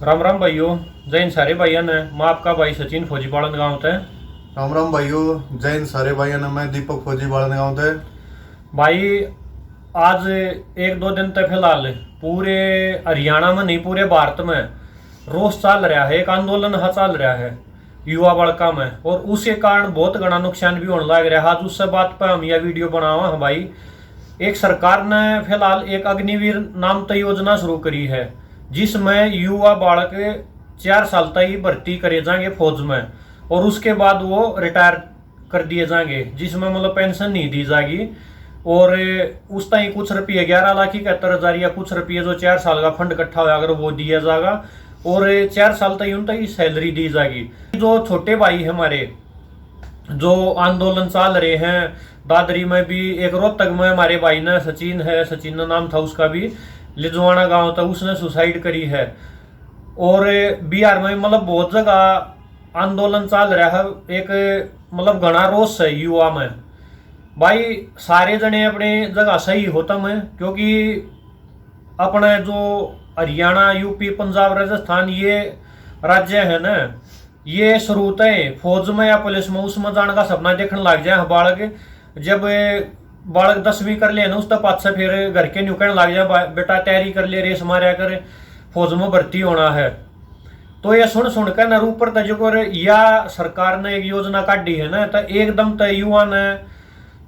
राम राम भाइयों। जय हिंद सारे भाइयों ने। मैं आपका भाई सचिन फौजी पालन गाँव थे। राम राम भाइयों, जय हिंद सारे भाइयों ने। मैं दीपक फौजी बाड़न गाँव थे। भाई आज एक दो दिन तक फिलहाल पूरे हरियाणा में नहीं पूरे भारत में रोष चल रहा है, एक आंदोलन हा चल रहा है युवा बड़का में, और उसके कारण बहुत घना नुकसान भी होने लग रहा है। आज उससे बात पर हम यह वीडियो बनावा है भाई। एक सरकार ने फिलहाल एक अग्निवीर नाम की योजना शुरू करी है जिसमें युवा बालक 4 साल तक ही भर्ती करे जाएंगे फौज में और उसके बाद वो रिटायर कर दिए जाएंगे, जिसमें मतलब पेंशन नहीं दी जाएगी और उस टाइम कुछ रुपये 11,71,000 या कुछ रुपये जो 4 साल का फंड इकट्ठा होगा अगर वो दिया जाएगा और 4 साल तक उन तक सैलरी दी जाएगी। जो छोटे भाई हमारे जो आंदोलन चल रहे हैं, दादरी में भी एक रोहतक में हमारे भाई ने सचिन है, सचिन का नाम था उसका भी, लिजवाना गांव था, उसने सुसाइड करी है। और बिहार में मतलब बहुत जगह आंदोलन चल रहा है, एक मतलब घना रोष है युवा में। भाई सारे जने अपने जगह सही होता मैं, क्योंकि अपने जो हरियाणा यूपी पंजाब राजस्थान ये राज्य है ना, ये शुरू है फौज में या पुलिस में उसमें जाने का सपना देखने लग जाए बालक। जब बालक 10वीं कर ले ना उस तक पाँच से फिर घर के न्यू कहने लग जाए बेटा तैयारी कर ले, रेस मारा कर, फौज में भर्ती होना है। तो ये सुन सुन कर ना ऊपर तक या सरकार ने एक योजना काटी है ना, तो एकदम तो युवा ने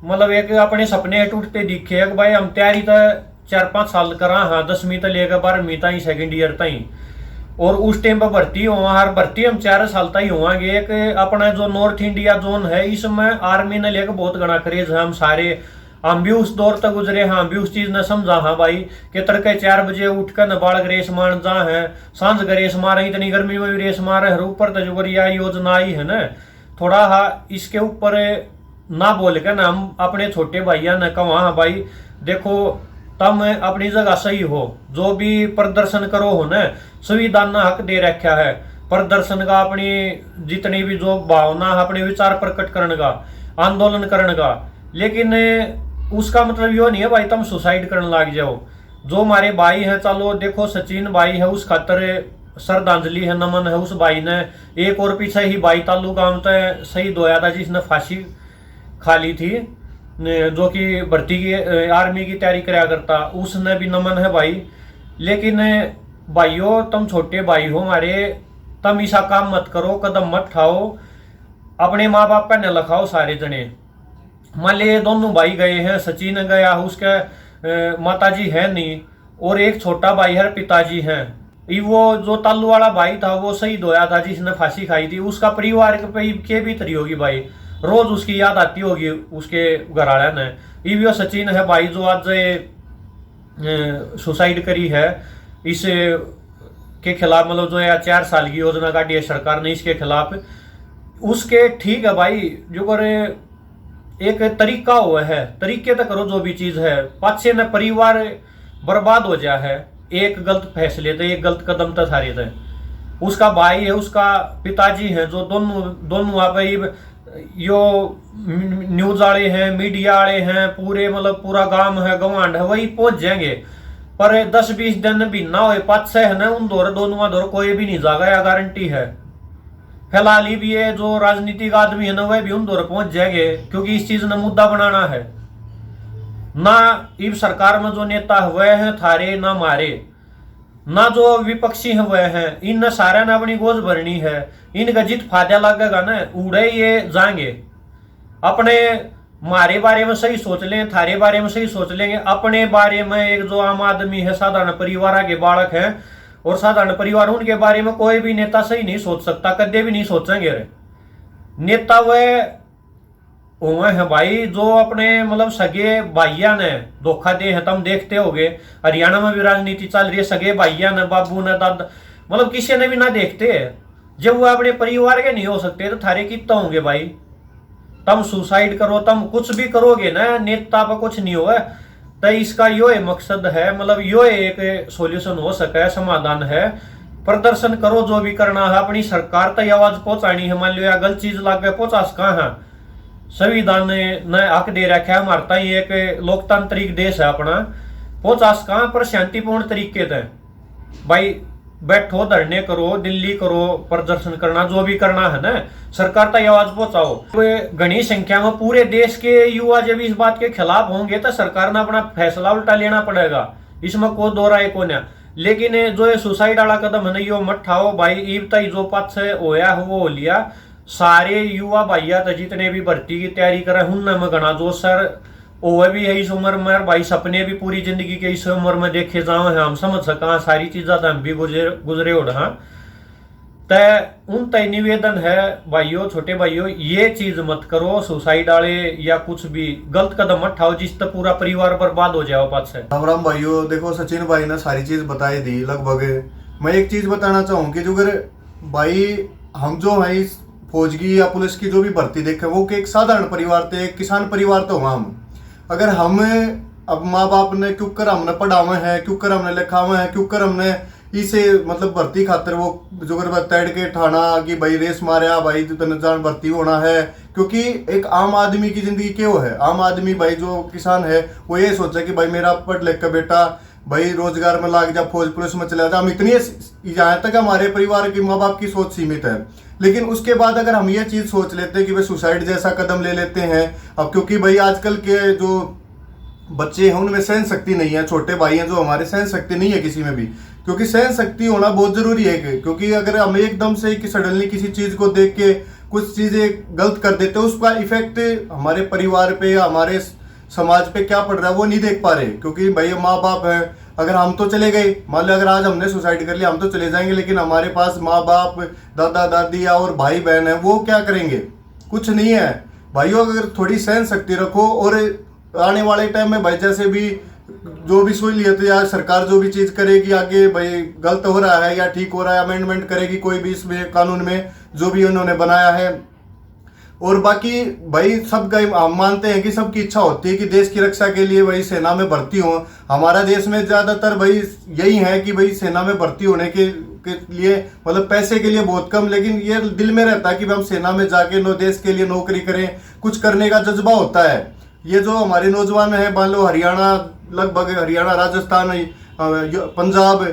मतलब एक अपने सपने टूटते दिखे है कि भाई हम तैयारी तो 4-5 साल करा, हाँ 10वीं तक लेकर 12वीं तक सेकेंड ईयर तक, और उस टाइम पर भर्ती हुआ हर भर्ती हम 4 साल तक ही होंगे। एक अपना जो नॉर्थ इंडिया जोन है इसमें आर्मी ने लेकर बहुत घना क्रेज है। हम सारे हम भी उस दौर तक गुजरे, हम भी उस चीज ने समझा हाँ भाई कि तड़के 4 बजे उठकर न बालक रेस मार जा है, सांझ का रेस मारे, इतनी गर्मी में भी रेस मारे हर ऊपर तक यह योजना आई है ना। थोड़ा हाँ इसके ऊपर ना बोल के ना हम अपने छोटे भैया ने कहा हाँ भाई देखो तुम अपनी जगह सही हो, जो भी प्रदर्शन करो हो ना, संविधान ने हक दे रखा है प्रदर्शन का, अपनी जितनी भी जो भावना अपने विचार प्रकट करने का, आंदोलन करने का। लेकिन उसका मतलब यो नहीं है भाई तुम सुसाइड करने लग जाओ। जो हमारे भाई हैं, चलो देखो सचिन भाई है उस खातर श्रद्धांजलि है, नमन है उस भाई ने। एक और पीछे ही भाई तालू गांव तक शहीद होया था जिसने फांसी खा ली थी, जो कि भर्ती की आर्मी की तैयारी कराया करता, उसने भी नमन है भाई। लेकिन भाइयों तुम छोटे भाई हो हमारे, तुम ऐसा काम मत करो, कदम मत उठाओ, अपने माँ बाप का न लखाओ सारे जने। मान लीजिए दोनों भाई गए हैं, सचिन गया उसके माताजी है नहीं और एक छोटा भाई है पिताजी हैं। वो जो तालू वाला भाई था वो शहीद होया था जिसने फांसी खाई थी, उसका परिवार के भी तरी होगी भाई, रोज उसकी याद आती होगी उसके घर वाले ने। ये सचिन है भाई जो आज सुसाइड करी है, इस के खिलाफ मतलब जो है 4 साल की योजना काटी है सरकार ने इसके खिलाफ। उसके ठीक है भाई जो करे एक तरीका हुआ है, तरीके तक करो जो भी चीज है, पाछे न परिवार बर्बाद हो जाए है एक गलत फैसले थे, एक गलत कदम तो सारे थे। उसका भाई है, उसका पिताजी है, जो दोनों आप यो न्यूज वाले हैं, मीडिया वाले हैं, पूरे मतलब पूरा गांव है गवांड है वही पहुंच जाएंगे, पर 10-20 दिन भी ना हो पाँच से है ना उन दोनों दौर कोई भी नहीं जाएगा, या गारंटी है। फिलहाल ही भी ये जो राजनीतिक आदमी है ना वह भी उन दौर पहुंच जाएंगे, क्योंकि इस चीज ने मुद्दा बनाना है ना। इस सरकार में जो नेता हुए हैं थारे ना मारे, ना जो विपक्षी है वह हैं, इन सारे ने अपनी गोज भरनी है। इनका जित फायदा लगेगा ना उड़े ये जाएंगे। अपने मारे बारे में सही सोच लें, थारे बारे में सही सोच लेंगे, अपने बारे में एक जो आम आदमी है, साधारण परिवार के बालक हैं और साधारण परिवार, उनके बारे में कोई भी नेता सही नहीं सोच सकता, कदे भी नहीं सोचेंगे रे। नेता वह हुए हैं भाई जो अपने मतलब सगे भाइया ने धोखा दे है। तुम देखते होगे हरियाणा में भी राजनीति चल रही है, सगे भाइया ने, बाबू ने, दादा मतलब किसी ने भी ना देखते। जब वो अपने परिवार के नहीं हो सकते तो थारे कितना होंगे भाई। तुम सुसाइड करो, तुम कुछ भी करोगे ना, नेता पर कुछ नहीं होगा। तो इसका यो मकसद है, मतलब यो एक सॉल्यूशन हो सके, समाधान है। प्रदर्शन करो जो भी करना है, अपनी सरकार तक आवाज पहुंचानी है। मान लो या गलत चीज लागे पहुंचा कहाँ है, संविधान ने हक दे रखा है हमारा, ये एक लोकतांत्रिक देश है अपना, पहुंचा कहाँ पर शांतिपूर्ण तरीके से भाई बैठो, धरने करो, दिल्ली करो, प्रदर्शन करना, जो भी करना है ना, सरकार तक आवाज पहुंचाओ। वे घनी संख्या में पूरे देश के युवा जब इस बात के खिलाफ होंगे तो सरकार ने अपना फैसला उल्टा लेना पड़ेगा, इसमें कोई दो राय को ना। लेकिन जो ये सुसाइड वाला कदम है ना, यो मत उठाओ भाई। ईब तक जो पास होया है वो हो लिया। सारे युवा भैया तो जितने भी भर्ती की तैयारी करे उनमें मैं गणा जो सर वो भी है इस उम्र में भाई, सपने भी पूरी जिंदगी के इस उम्र में देखे जाओ है, हम समझ सका सारी चीजा तो हम भी गुजरे उड़। हाँ, तय उन तय निवेदन है भाइयों, छोटे भाइयों, ये चीज मत करो, सुसाइड वाले या कुछ भी गलत कदम मत उठाओ जिससे पूरा परिवार बर्बाद हो जाओ पास से। राम राम भाइयों, देखो सचिन भाई ने सारी चीज बताई दी लगभग। मैं एक चीज बताना चाहूँ कि जो अगर भाई हम जो है इस फौज की या पुलिस की जो भी भर्ती देखे वो कि एक साधारण परिवार थे, एक किसान परिवार तो हुआ हम। अगर हम अब माँ बाप ने क्यों कर हमने पढ़ावे हैं, क्यों कर हमने लिखावे हैं, क्यों कर हमने इसे मतलब भर्ती खातर वो जो तैड़ के ठाना कि भाई रेस मारिया भाई तने जान भर्ती होना है। क्योंकि एक आम आदमी की जिंदगी क्यों है, आम आदमी भाई जो किसान है वो ये सोचा कि भाई मेरा पढ़ लिख का बेटा भाई रोजगार में लाग जा, फौज पुलिस में चला जा। हम इतनी यहाँ तक हमारे परिवार के माँ बाप की सोच सीमित है। लेकिन उसके बाद अगर हम ये चीज सोच लेते हैं कि भाई सुसाइड जैसा कदम ले लेते हैं, अब क्योंकि भाई आजकल के जो बच्चे हैं उनमें सहन शक्ति नहीं है, छोटे भाई हैं जो हमारे सहन शक्ति नहीं है किसी में भी, क्योंकि सहन शक्ति होना बहुत जरूरी है। क्योंकि अगर हम एकदम से कि सडनली किसी चीज को देख के कुछ चीजें गलत कर देते हैं, उसका इफेक्ट हमारे परिवार पे या हमारे समाज पे क्या पड़ रहा है वो नहीं देख पा रहे। क्योंकि भाई माँ बाप है, अगर हम तो चले गए, मान लो अगर आज हमने सुसाइड कर लिया हम तो चले जाएंगे, लेकिन हमारे पास माँ बाप दादा दादी और भाई बहन है, वो क्या करेंगे? कुछ नहीं है। भाइयों अगर थोड़ी सहन शक्ति रखो और आने वाले टाइम में भाई जैसे भी जो भी सहूलियत या सरकार जो भी चीज करेगी आगे, भाई गलत हो रहा है या ठीक हो रहा है, अमेंडमेंट करेगी कोई भी इसमें कानून में जो भी उन्होंने बनाया है। और बाकी भाई सब हम मानते हैं कि सबकी इच्छा होती है कि देश की रक्षा के लिए भाई सेना में भर्ती हो। हमारा देश में ज्यादातर भाई यही है कि भाई सेना में भर्ती होने के लिए मतलब पैसे के लिए बहुत कम, लेकिन ये दिल में रहता है कि हम सेना में जाके देश के लिए नौकरी करें, कुछ करने का जज्बा होता है। ये जो हमारे नौजवान है, मान लो हरियाणा, लगभग हरियाणा, राजस्थान, पंजाब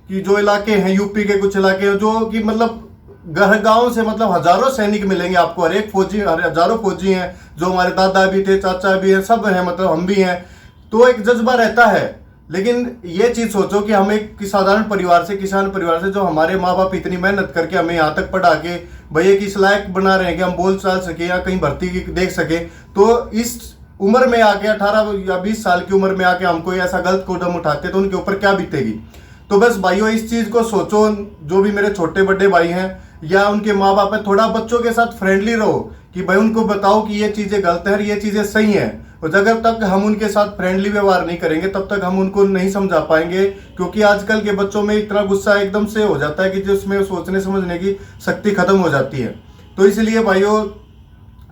की जो इलाके हैं, यूपी के कुछ इलाके हैं, जो कि मतलब घर गांव से मतलब हजारों सैनिक मिलेंगे आपको, हर एक फौजी, हजारों फौजी हैं, जो हमारे दादा भी थे, चाचा भी हैं, सब हैं, मतलब हम भी हैं। तो एक जज्बा रहता है। लेकिन ये चीज सोचो कि हम एक साधारण परिवार से, किसान परिवार से, जो हमारे माँ बाप इतनी मेहनत करके हमें यहाँ तक पढ़ा के भैया की इस लायक बना रहे हैं कि हम बोल चाल सके या कहीं भर्ती की देख सके, तो इस उम्र में आके 18 या 20 साल की उम्र में आके हम कोई ऐसा गलत कदम उठाते तो उनके ऊपर क्या बीतेगी। तो बस भाइयों इस चीज को सोचो, जो भी मेरे छोटे बड़े भाई हैं या उनके माँ बाप है, थोड़ा बच्चों के साथ फ्रेंडली रहो कि भाई उनको बताओ कि ये चीजें गलत है और ये चीजें सही हैं। और जब तक हम उनके साथ फ्रेंडली व्यवहार नहीं करेंगे तब तक हम उनको नहीं समझा पाएंगे। क्योंकि आजकल के बच्चों में इतना गुस्सा एकदम से हो जाता है कि जिसमें सोचने समझने की शक्ति खत्म हो जाती है। तो इसलिए भाइयों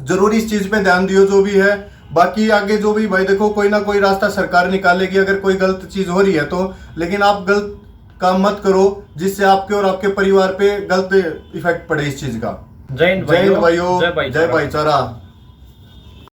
जरूर इस चीज पे ध्यान दियो जो भी है। बाकी आगे जो भी भाई देखो कोई ना कोई रास्ता सरकार निकालेगी अगर कोई गलत चीज हो रही है तो, लेकिन आप गलत काम मत करो जिससे आपके और आपके परिवार पे गलत इफेक्ट पड़े इस चीज का। जय हिंद भाइयों, जय जय भाईचारा।